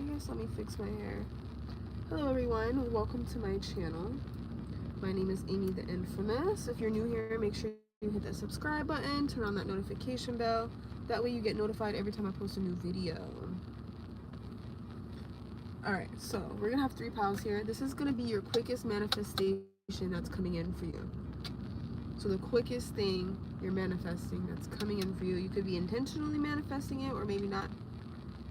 I guess let me fix my hair. Hello everyone, welcome to my channel. My name is Aimee.The.Infamous. If you're new here, make sure you hit that subscribe button, turn on that notification bell. That way you get notified every time I post a new video. Alright, so we're gonna have 3 piles here. This is gonna be your quickest manifestation that's coming in for you. So the quickest thing you're manifesting that's coming in for you, you could be intentionally manifesting it or maybe not.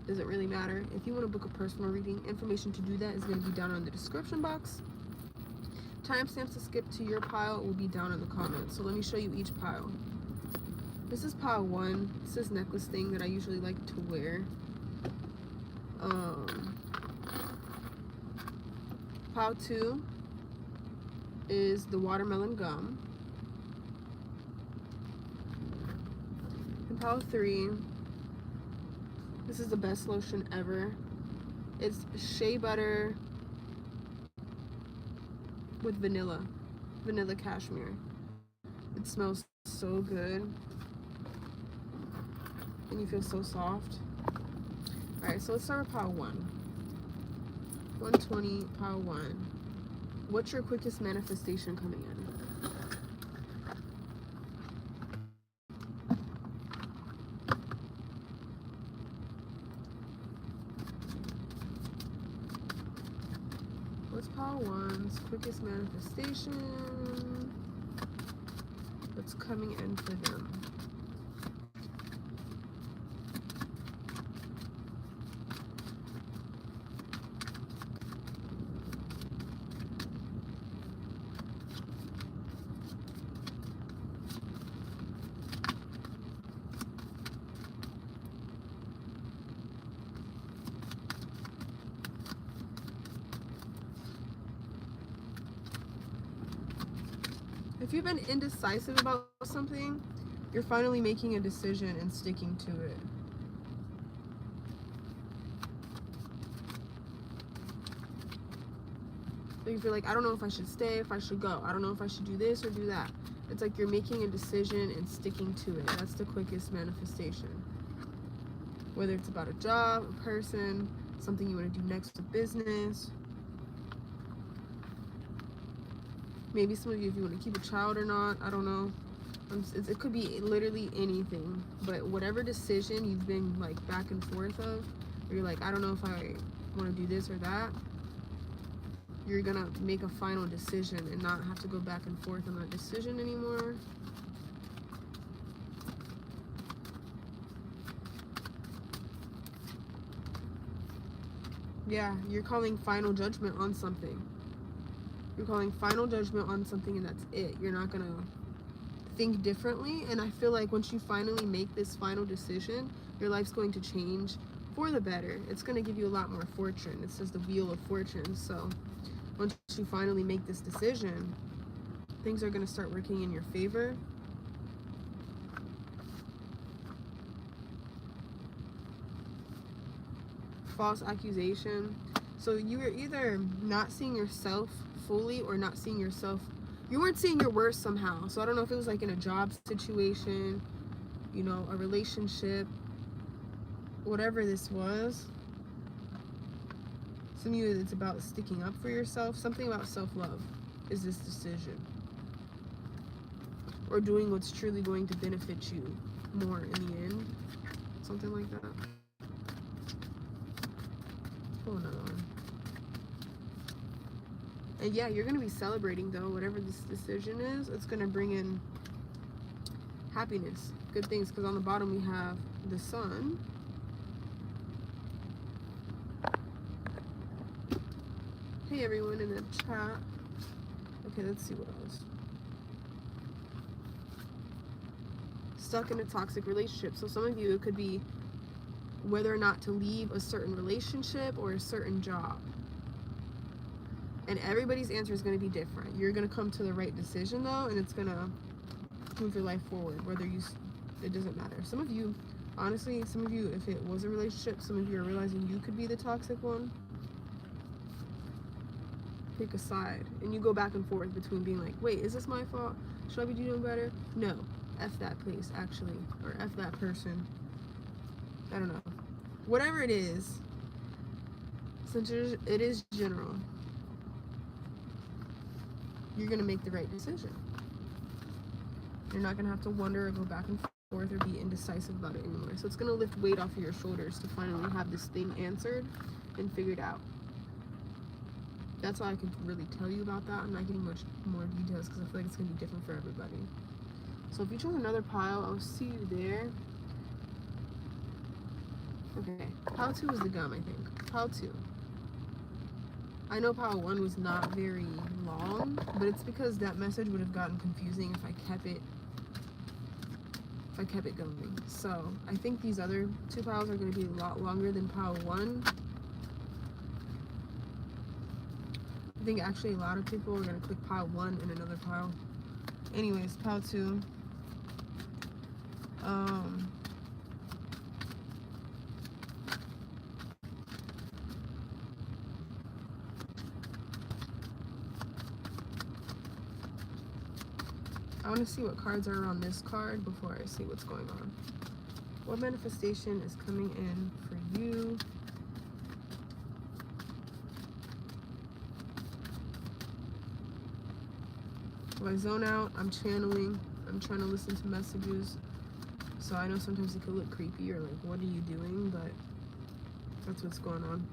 Doesn't really matter. If you want to book a personal reading, information to do that is going to be down in the description box. Timestamps to skip to your pile will be down in the comments. So let me show you each pile. This is pile 1. It's this necklace thing that I usually like to wear. Pile 2 is the watermelon gum. And pile 3, this is the best lotion ever. It's shea butter with vanilla cashmere. It smells so good and you feel so soft. Alright, so let's start with pile 1. 120, pile 1. What's your quickest manifestation coming in? What's pile 1's quickest manifestation that's coming in for them? If you've been indecisive about something, you're finally making a decision and sticking to it. So you feel like, I don't know if I should stay, if I should go. I don't know if I should do this or do that. It's like you're making a decision and sticking to it. That's the quickest manifestation. Whether it's about a job, a person, something you want to do next with business. Maybe some of you, if you want to keep a child or not, I don't know. It could be literally anything. But whatever decision you've been like back and forth of, where you're like, I don't know if I want to do this or that, you're going to make a final decision and not have to go back and forth on that decision anymore. Yeah, you're calling final judgment on something. You're calling final judgment on something and that's it. You're not going to think differently. And I feel like once you finally make this final decision, your life's going to change for the better. It's going to give you a lot more fortune. It says the wheel of fortune. So once you finally make this decision, things are going to start working in your favor. False accusation. So you were either not seeing yourself fully or not seeing yourself, you weren't seeing your worth somehow. So I don't know if it was like in a job situation, you know, a relationship, whatever this was. Some of you, it's about sticking up for yourself. Something about self-love is this decision. Or doing what's truly going to benefit you more in the end. Something like that. Pull another one. And yeah, you're going to be celebrating though, whatever this decision is. It's going to bring in happiness, good things. Because on the bottom we have the sun. Hey everyone in the chat. Okay, let's see what else. Stuck in a toxic relationship. So some of you, it could be whether or not to leave a certain relationship or a certain job. And everybody's answer is going to be different. You're going to come to the right decision though, and it's going to move your life forward, whether you, it doesn't matter. Some of you, honestly, some of you, if it was a relationship, some of you are realizing you could be the toxic one. Pick a side, and you go back and forth between being like, wait, is this my fault? Should I be doing better? No, F that place, actually, or F that person. I don't know. Whatever it is, Since it is general, you're going to make the right decision. You're not going to have to wonder or go back and forth or be indecisive about it anymore. So it's going to lift weight off of your shoulders to finally have this thing answered and figured out. That's all I can really tell you about that. I'm not getting much more details because I feel like it's going to be different for everybody. So if you chose another pile, I'll see you there. Okay, pile 2 was the gum, I think. Pile 2. I know pile 1 was not very long, but it's because that message would have gotten confusing if I kept it going. So I think these other 2 piles are going to be a lot longer than pile 1. I think actually a lot of people are going to click pile 1 in another pile. Anyways, pile 2. I want to see what cards are on this card before I see what's going on. What manifestation is coming in for you? If I zone out, I'm channeling. I'm trying to listen to messages. So I know sometimes it could look creepy or like, what are you doing? But that's what's going on.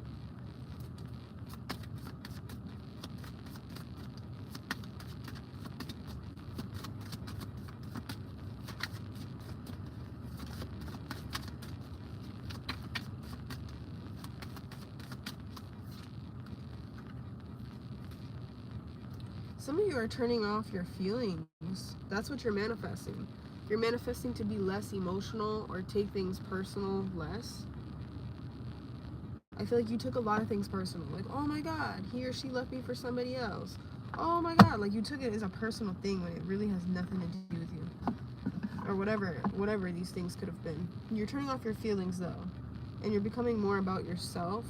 Some of you are turning off your feelings. That's what you're manifesting. You're manifesting to be less emotional or take things personal less. I feel like you took a lot of things personal. Like, oh my God, he or she left me for somebody else. Oh my God, like you took it as a personal thing when it really has nothing to do with you. Or whatever these things could have been. You're turning off your feelings though. And you're becoming more about yourself.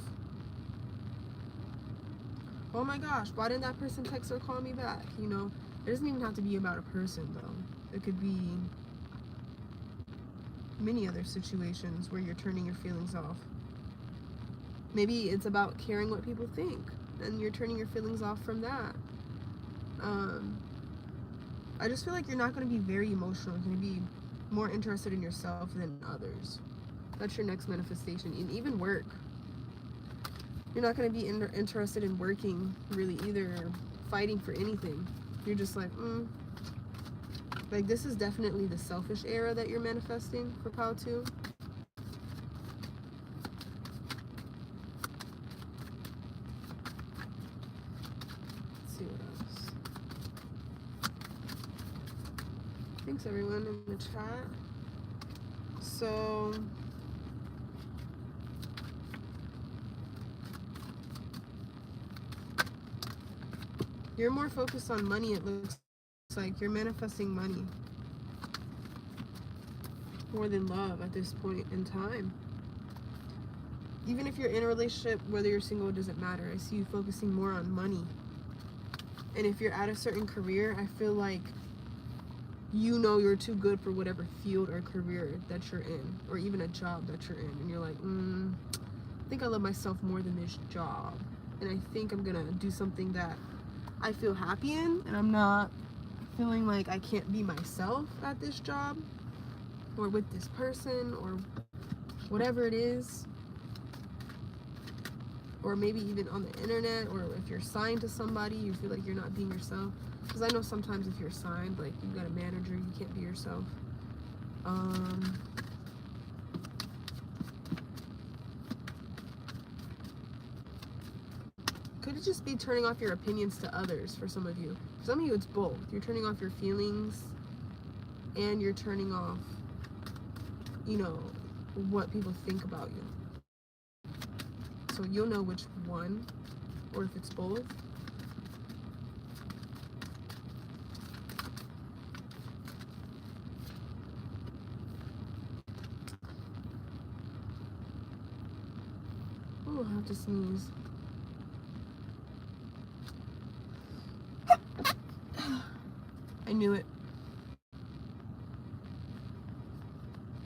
Oh my gosh, why didn't that person text or call me back? You know, it doesn't even have to be about a person though. It could be many other situations where you're turning your feelings off. Maybe it's about caring what people think and you're turning your feelings off from that. I just feel like you're not going to be very emotional. You're going to be more interested in yourself than others. That's your next manifestation. And even work. You're not going to be interested in working really either, or fighting for anything. You're just like, Like this is definitely the selfish era that you're manifesting for pile 2. Let's see what else. Thanks everyone in the chat. So you're more focused on money, it looks like. You're manifesting money more than love at this point in time. Even if you're in a relationship, whether you're single, it doesn't matter. I see you focusing more on money. And if you're at a certain career, I feel like you know you're too good for whatever field or career that you're in, or even a job that you're in. And you're like, I think I love myself more than this job. And I think I'm gonna do something that I feel happy in, and I'm not feeling like I can't be myself at this job or with this person or whatever it is. Or maybe even on the internet, or if you're signed to somebody, you feel like you're not being yourself. Because I know sometimes if you're signed, like you got a manager, you can't be yourself. Could it just be turning off your opinions to others for some of you? For some of you, it's both. You're turning off your feelings and you're turning off, you know, what people think about you. So you'll know which one, or if it's both. Oh, I have to sneeze. I knew it.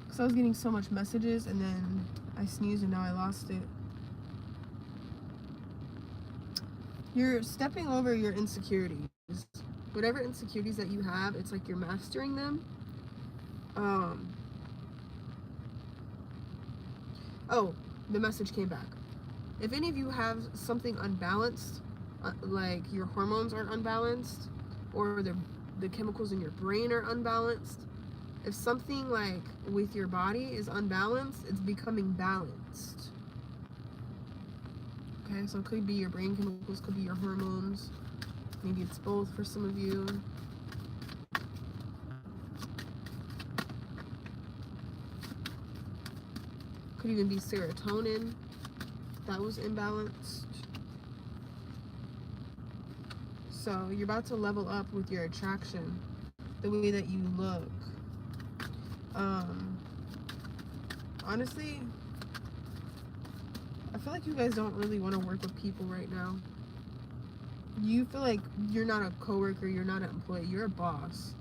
Because I was getting so much messages and then I sneezed and now I lost it. You're stepping over your insecurities. Whatever insecurities that you have, it's like you're mastering them. Oh, the message came back. If any of you have something unbalanced, like your hormones are unbalanced, or the chemicals in your brain are unbalanced, if something like with your body is unbalanced, it's becoming balanced. Okay, so it could be your brain chemicals, could be your hormones. Maybe it's both for some of you. Could even be serotonin that was imbalanced. So you're about to level up with your attraction, the way that you look. Honestly, I feel like you guys don't really want to work with people right now. You feel like you're not a coworker, you're not an employee, you're a boss.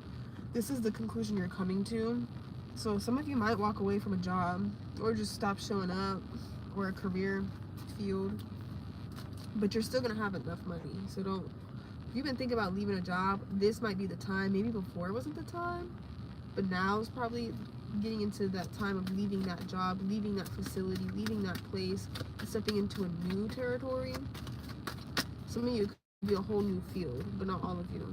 This is the conclusion you're coming to. So some of you might walk away from a job or just stop showing up, or a career field, but you're still gonna have enough money. So don't, if you've been thinking about leaving a job, this might be the time. Maybe before wasn't the time, but now is probably getting into that time of leaving that job, leaving that facility, leaving that place, and stepping into a new territory. Some of you could be a whole new field, but not all of you.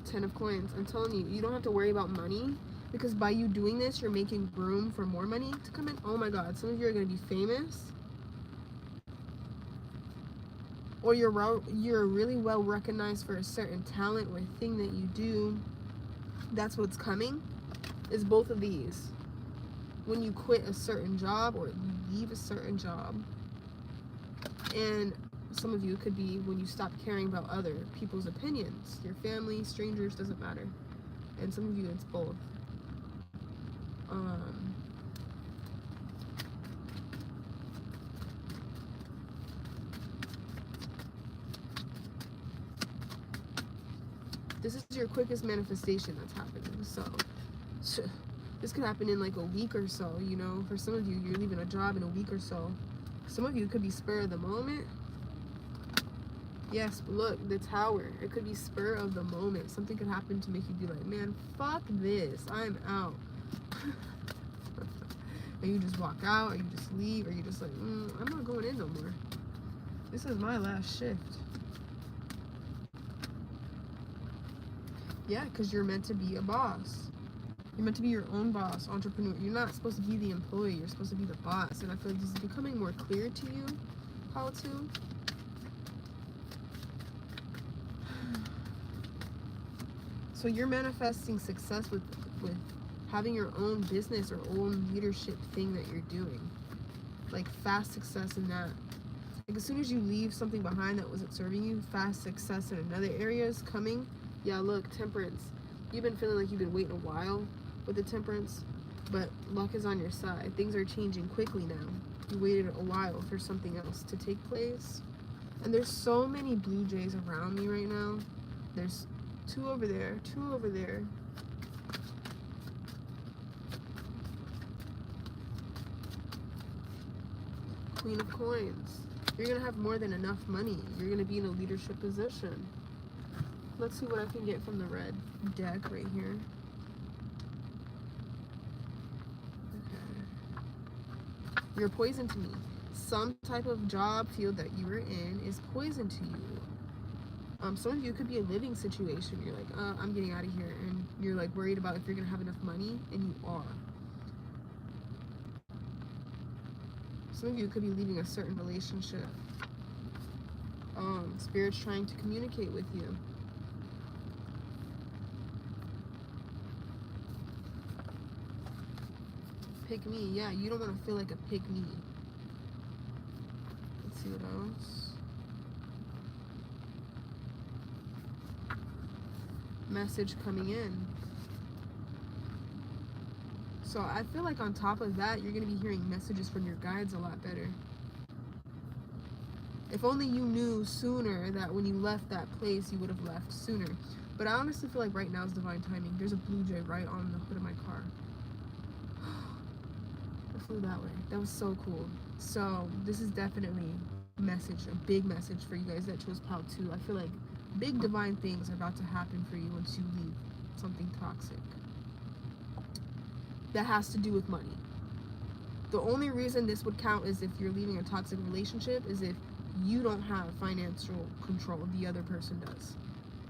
Ten of Coins. I'm telling you, you don't have to worry about money, because by you doing this, you're making room for more money to come in. Oh my God, some of you are going to be famous, or you're really well recognized for a certain talent or thing that you do. That's what's coming, is both of these. When you quit a certain job or you leave a certain job, and some of you could be when you stop caring about other people's opinions, your family, strangers, doesn't matter. And some of you, it's both. This is your quickest manifestation that's happening. So this could happen in like a week or so, you know. For some of you, you're leaving a job in a week or so. Some of you could be spur of the moment. Yes, look, the Tower. It could be spur of the moment. Something could happen to make you be like, man, fuck this. I'm out. And you just walk out, or you just leave, or you just like, I'm not going in no more. This is my last shift. Yeah, because you're meant to be a boss. You're meant to be your own boss, entrepreneur. You're not supposed to be the employee. You're supposed to be the boss. And I feel like this is becoming more clear to you how to. So you're manifesting success with having your own business or own leadership thing that you're doing. Like fast success in that. Like as soon as you leave something behind that wasn't serving you, fast success in another area is coming. Yeah, look, Temperance. You've been feeling like you've been waiting a while with the Temperance, but luck is on your side. Things are changing quickly now. You waited a while for something else to take place. And there's so many blue jays around me right now. There's two over there, two over there. Queen of Coins. You're going to have more than enough money. You're going to be in a leadership position. Let's see what I can get from the red deck right here. Okay. You're poison to me. Some type of job field that you were in is poison to you. Some of you could be a living situation. You're like, I'm getting out of here. And you're like worried about if you're going to have enough money, and you are. Some of you could be leaving a certain relationship. Spirit's trying to communicate with you. Pick me. Yeah, you don't want to feel like a pick me. Let's see what else. Message coming in. So I feel like on top of that, you're going to be hearing messages from your guides a lot better. If only you knew sooner that when you left that place, you would have left sooner. But I honestly feel like right now is divine timing. There's a blue jay right on the hood of my car. It flew that way. That was so cool. So this is definitely a message, a big message for you guys that chose pile 2. I feel like big divine things are about to happen for you once you leave something toxic. That has to do with money. The only reason this would count is if you're leaving a toxic relationship, is if you don't have financial control, the other person does.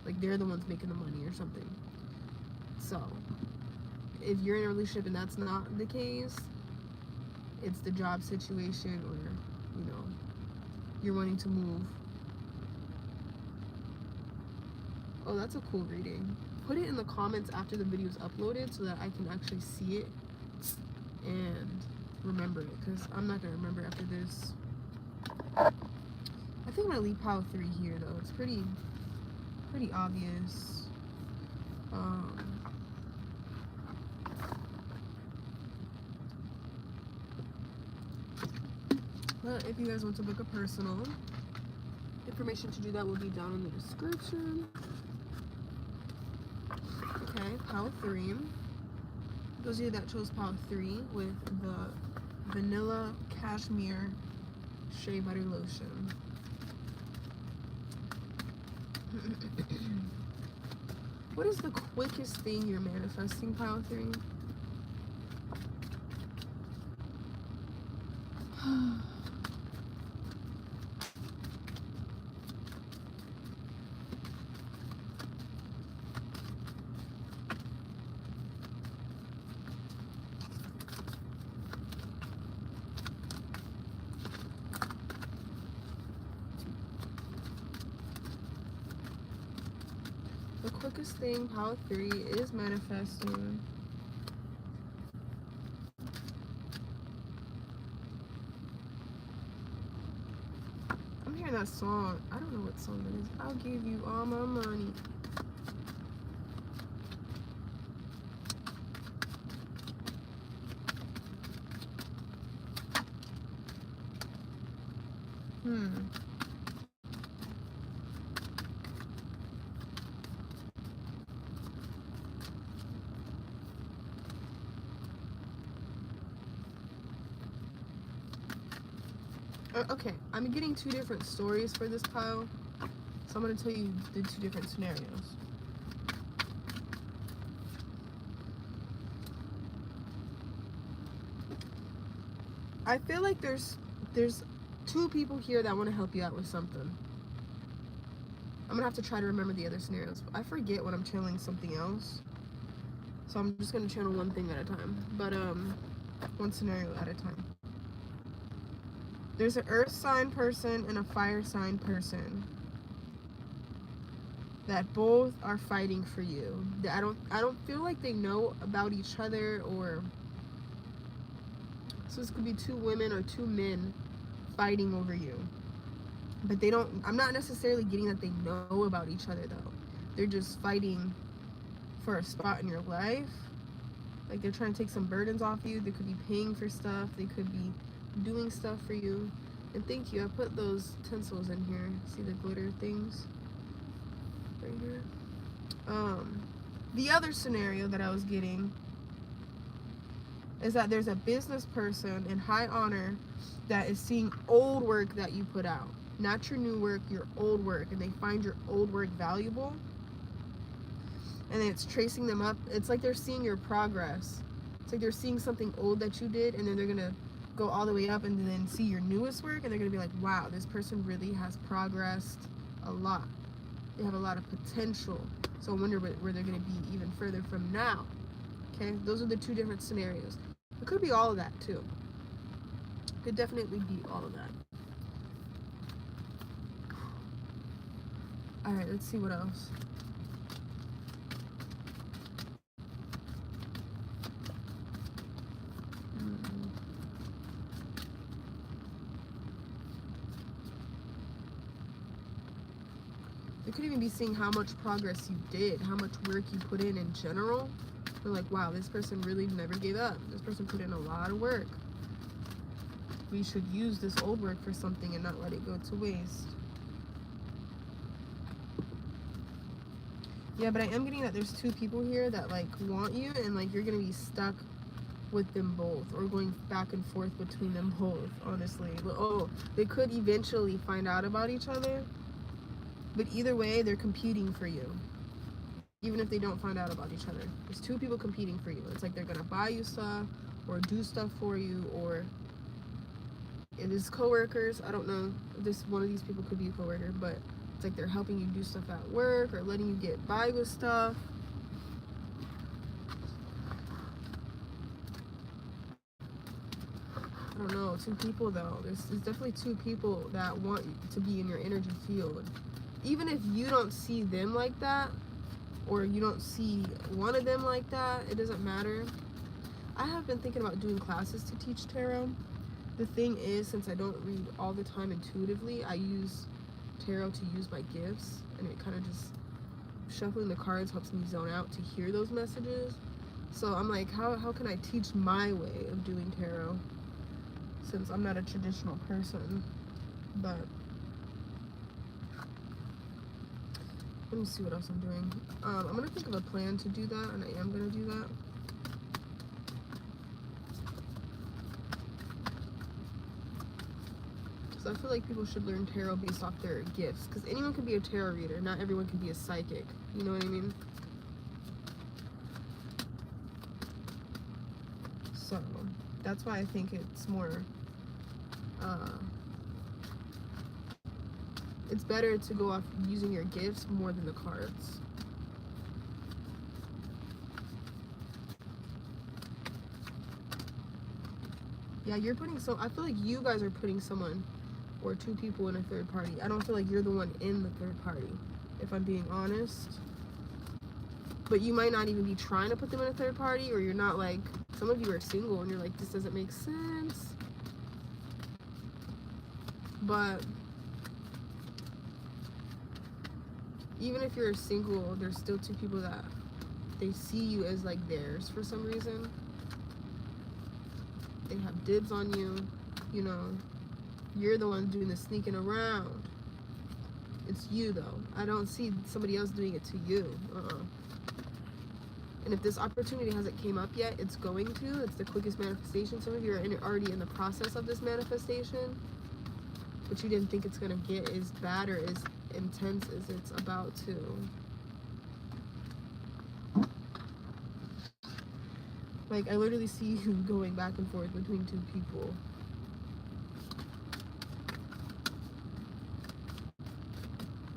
Like they're the ones making the money or something. So if you're in a relationship and that's not the case, it's the job situation, or you know, you're wanting to move. Oh, that's a cool reading. Put it in the comments after the video is uploaded so that I can actually see it and remember it, because I'm not gonna remember after this. I think I'm gonna leave pile 3 here though. It's pretty obvious. But if you guys want to book a personal, information to do that will be down in the description. Okay, pile 3. Those of you that chose pile 3 with the vanilla cashmere shea butter lotion. What is the quickest thing you're manifesting, pile 3? The quickest thing, pile 3, is manifesting. I'm hearing that song. I don't know what song that is. I'll give you all my money. Okay, I'm getting 2 different stories for this pile, so I'm going to tell you the 2 different scenarios. I feel like there's 2 people here that want to help you out with something. I'm going to have to try to remember the other scenarios. I forget when I'm channeling something else, so I'm just going to channel one thing at a time, but one scenario at a time. There's an earth sign person and a fire sign person that both are fighting for you. I don't feel like they know about each other, or so this could be 2 women or 2 men fighting over you. But they don't, I'm not necessarily getting that they know about each other though. They're just fighting for a spot in your life. Like they're trying to take some burdens off you. They could be paying for stuff. They could be doing stuff for you. And thank you, I put those tinsels in here. See the glitter things right here? The other scenario that I was getting is that there's a business person in high honor that is seeing old work that you put out. Not your new work, your old work. And they find your old work valuable. And it's tracing them up. It's like they're seeing your progress. It's like they're seeing something old that you did, and then they're gonna go all the way up and then see your newest work, and they're gonna be like, wow, this person really has progressed a lot. They have a lot of potential. So I wonder where they're gonna be even further from now. Okay, those are the 2 different scenarios. It could be all of that too. It could definitely be all of that. All right, let's see what else. You could even be seeing how much progress you did, how much work you put in general. They're like, wow, this person really never gave up. This person put in a lot of work. we should use this old work for something and not let it go to waste. Yeah, but I am getting that there's two people here that like want you, and like you're gonna be stuck with them both, or going back and forth between them both, honestly. But oh, they could eventually find out about each other, but either way they're competing for you. Even if they don't find out about each other, there's two people competing for you. It's like they're gonna buy you stuff or do stuff for you, or it is coworkers. I don't know if this one of these people could be a coworker, but it's like they're helping you do stuff at work or letting you get by with stuff. I don't know, two people though. There's definitely two people that want to be in your energy field. Even if you don't see them like that, or you don't see one of them like that, it doesn't matter. I have been thinking about doing classes to teach tarot. The thing is, since I don't read all the time intuitively, I use tarot to use my gifts, and it kind of just, shuffling the cards helps me zone out to hear those messages. So I'm like, how can I teach my way of doing tarot, since I'm not a traditional person? But let me see what else I'm doing. I'm gonna think of a plan to do that, and I am gonna do that. Because I feel like people should learn tarot based off their gifts. Because anyone can be a tarot reader, not everyone can be a psychic. You know what I mean? So that's why I think it's more, it's better to go off using your gifts more than the cards. Yeah, you're putting, so I feel like you guys are putting someone or two people in a third party. I don't feel like you're the one in the third party, if I'm being honest. But you might not even be trying to put them in a third party, or you're not like, some of you are single and you're like, this doesn't make sense. But even if you're single, there's still two people that they see you as like theirs for some reason. They have dibs on you, you know. You're the one doing the sneaking around. It's you though. I don't see somebody else doing it to you. And if this opportunity hasn't came up yet, it's going to. It's the quickest manifestation. Some of you are already in the process of this manifestation, but you didn't think it's gonna get as bad or as intense as it's about to. Like, I literally see you going back and forth between two people.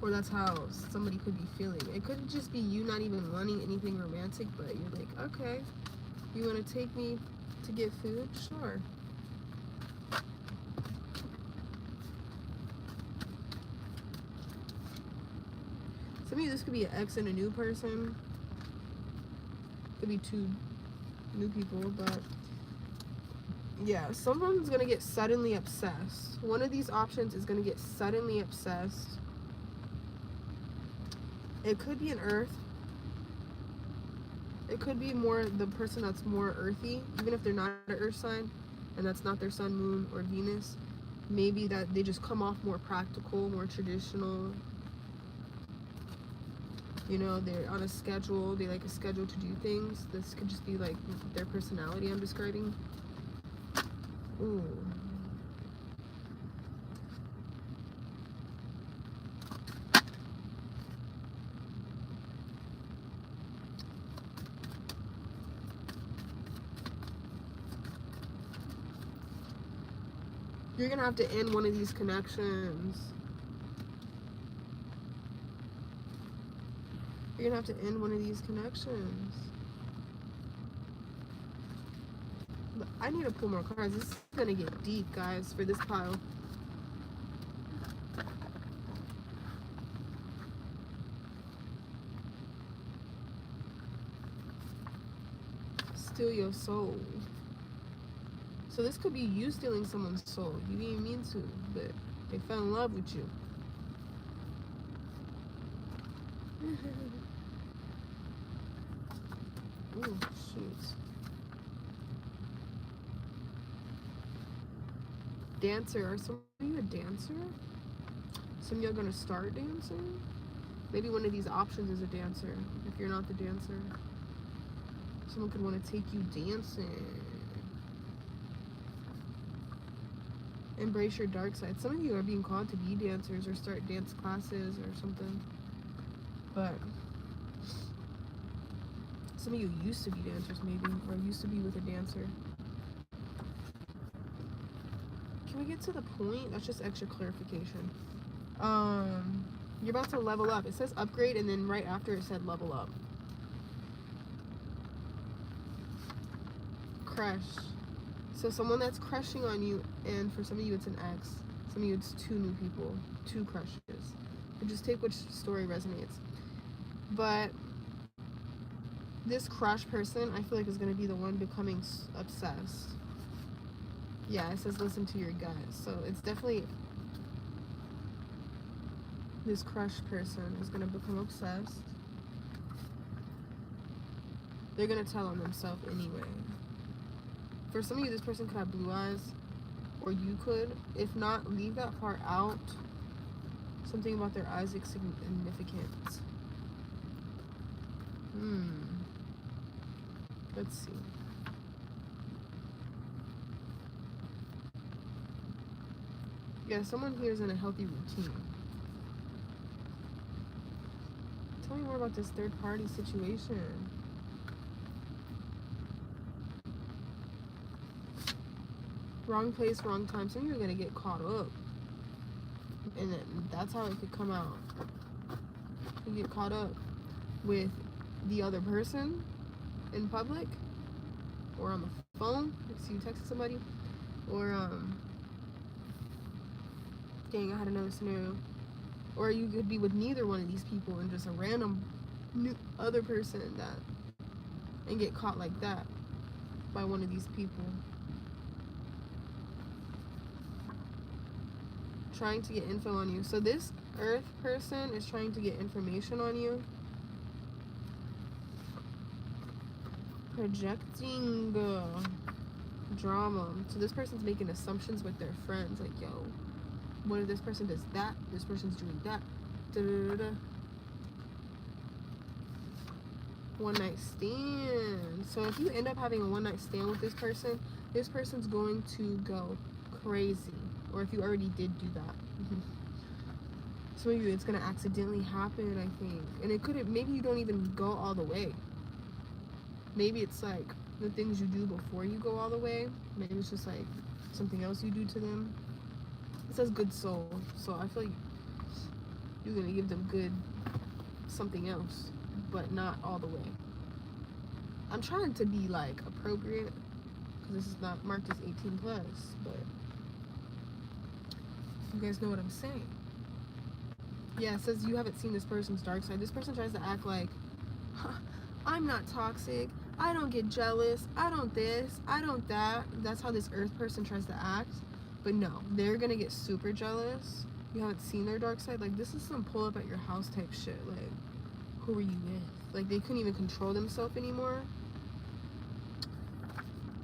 Or that's how somebody could be feeling. It could just be you not even wanting anything romantic, but you're like, okay, you want to take me to get food? Sure. Some of you, this could be an ex and a new person. Could be two new people, but yeah, someone's gonna get suddenly obsessed. One of these options is gonna get suddenly obsessed. It could be an earth. It could be more the person that's more earthy, even if they're not an earth sign and that's not their sun, moon, or Venus. Maybe that they just come off more practical, more traditional. You know, they're on a schedule. They like a schedule to do things. This could just be like their personality I'm describing. Ooh. You're gonna have to end one of these connections. You're gonna have to end one of these connections. But I need to pull more cards. This is gonna get deep, guys, for this pile. Steal your soul. So this could be you stealing someone's soul. You didn't mean to, but they fell in love with you. Oh, shoot. Dancer. Are some of you a dancer? Some of you are going to start dancing? Maybe one of these options is a dancer. If you're not the dancer, someone could want to take you dancing. Embrace your dark side. Some of you are being called to be dancers or start dance classes or something. But some of you used to be dancers maybe, or used to be with a dancer. Can we get to the point? That's just extra clarification. You're about to level up. It says upgrade, and then right after it said level up. Crush. So someone that's crushing on you, and for some of you it's an ex. Some of you it's two new people, two crushes. But just take which story resonates. But this crush person, I feel like, is going to be the one becoming obsessed. Yeah, it says listen to your gut. So it's definitely this crush person is going to become obsessed. They're going to tell on themselves anyway. For some of you, this person could have blue eyes, or you could. If not, leave that part out. Something about their eyes is significant. Let's see. Yeah, someone here is in a healthy routine. Tell me more about this third party situation. Wrong place, wrong time. Some of you are going to get caught up. And that's how it could come out. You get caught up with the other person in public, or on the phone. So you texted somebody, or dang, I had another scenario. Or you could be with neither one of these people and just a random new other person and get caught like that by one of these people. Trying to get info on you. So this earth person is trying to get information on you. Projecting drama. So this person's making assumptions with their friends, like, yo, what if this person does that? This person's doing that. Da-da-da-da. One night stand. So if you end up having a one night stand with this person's going to go crazy. Or if you already did do that. Some of you, it's gonna accidentally happen, I think. And it could, maybe you don't even go all the way. Maybe it's like the things you do before you go all the way. Maybe it's just like something else you do to them. It says good soul, so I feel like you're gonna give them good something else, but not all the way. I'm trying to be like appropriate, because this is not marked as 18 plus, but you guys know what I'm saying. Yeah, it says you haven't seen this person's dark side. This person tries to act like, I'm not toxic, I don't get jealous, I don't this, I don't that. That's how this earth person tries to act. But no, they're gonna get super jealous. You haven't seen their dark side. Like, this is some pull up at your house type shit. Like, who were you with? Like, they couldn't even control themselves anymore.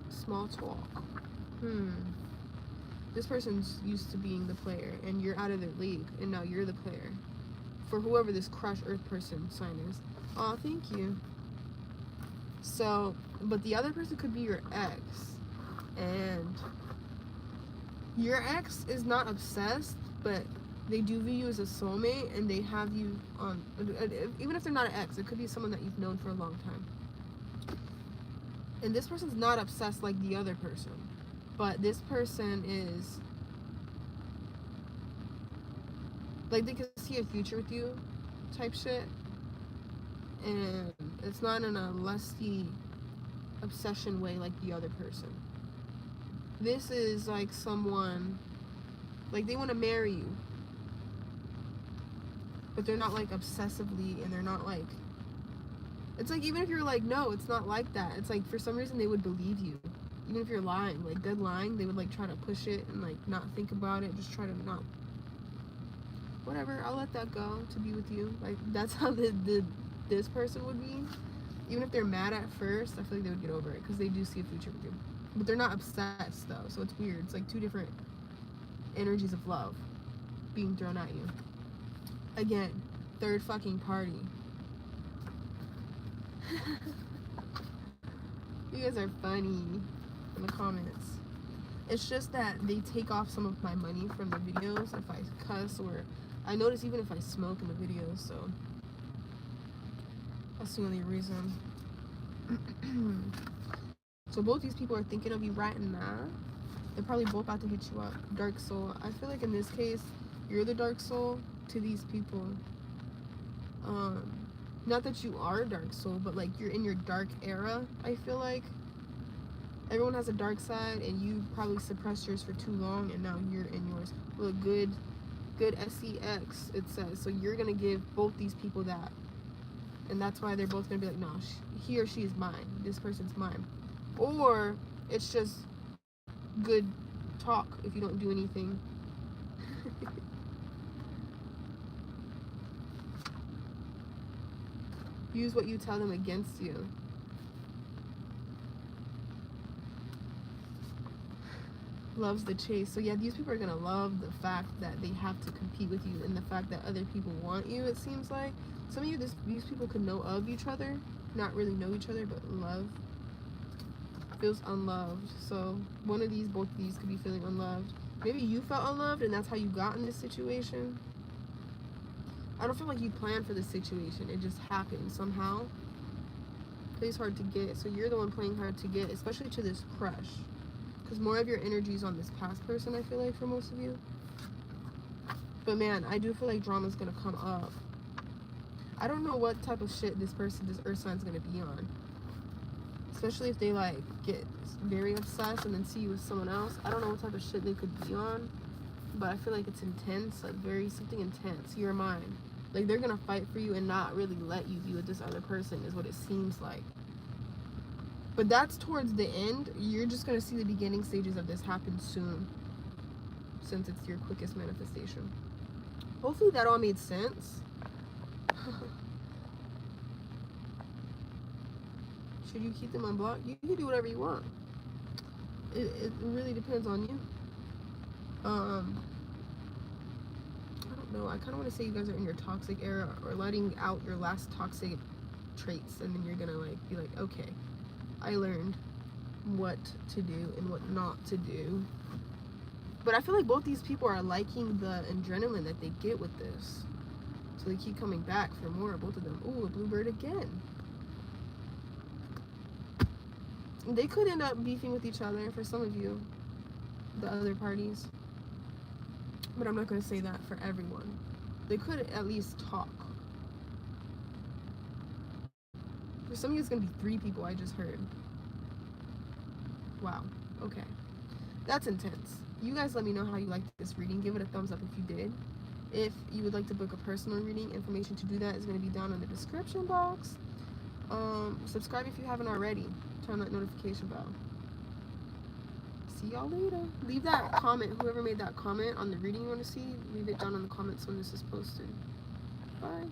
Small talk. This person's used to being the player, and you're out of their league, and now you're the player. For whoever this crush earth person sign is. Oh, thank you. So, but the other person could be your ex, and your ex is not obsessed, but they do view you as a soulmate, and they have you on, even if they're not an ex, it could be someone that you've known for a long time. And this person's not obsessed like the other person, but this person is, like, they can see a future with you type shit, and it's not in a lusty obsession way like the other person. This is like someone, like, they want to marry you, but they're not like obsessively, and they're not like, it's like, even if you're like, no, it's not like that, it's like for some reason they would believe you, even if you're lying, like dead lying, they would like try to push it and like not think about it, just try to not, whatever, I'll let that go to be with you. Like, that's how this person would be. Even if they're mad at first, I feel like they would get over it, because they do see a future with you. But they're not obsessed though, so it's weird. It's like two different energies of love being thrown at you. Again, third fucking party. You guys are funny in the comments. It's just that they take off some of my money from the videos if I cuss, or I notice even if I smoke in the videos, so that's the only reason. So both these people are thinking of you right now. They're probably both about to hit you up. Dark soul. I feel like in this case, you're the dark soul to these people. Not that you are a dark soul, but like you're in your dark era, I feel like. Everyone has a dark side, and you probably suppressed yours for too long, and now you're in yours. Well, good SEX, it says. So you're going to give both these people that. And that's why they're both going to be like, no, he or she is mine. This person's mine. Or it's just good talk if you don't do anything. Use what you tell them against you. Loves the chase. So yeah, these people are gonna love the fact that they have to compete with you, and the fact that other people want you. It seems like some of you, these people could know of each other, not really know each other, but love. Feels unloved. So one of these, both of these could be feeling unloved. Maybe you felt unloved, and that's how you got in this situation. I don't feel like you planned for this situation. It just happened somehow. Plays hard to get. So you're the one playing hard to get, especially to this crush. Because more of your energy is on this past person, I feel like, for most of you. But man, I do feel like drama's going to come up. I don't know what type of shit this earth sign's going to be on. Especially if they, like, get very obsessed and then see you with someone else. I don't know what type of shit they could be on. But I feel like it's intense, like something intense. You're mine. Like, they're going to fight for you and not really let you be with this other person is what it seems like. But that's towards the end. You're just going to see the beginning stages of this happen soon, since it's your quickest manifestation. Hopefully that all made sense. Should you keep them unblocked? You can do whatever you want. It really depends on you. I don't know. I kind of want to say you guys are in your toxic era, or letting out your last toxic traits, and then you're going to like be like, okay, I learned what to do and what not to do. But I feel like both these people are liking the adrenaline that they get with this. So they keep coming back for more, both of them. Ooh, a bluebird again. They could end up beefing with each other for some of you, the other parties. But I'm not going to say that for everyone. They could at least talk. For some of you, it's going to be 3 people, I just heard. Wow. Okay. That's intense. You guys let me know how you liked this reading. Give it a thumbs up if you did. If you would like to book a personal reading, information to do that is going to be down in the description box. Subscribe if you haven't already. Turn that notification bell. See y'all later. Leave that comment. Whoever made that comment on the reading you want to see, leave it down in the comments when this is posted. Bye.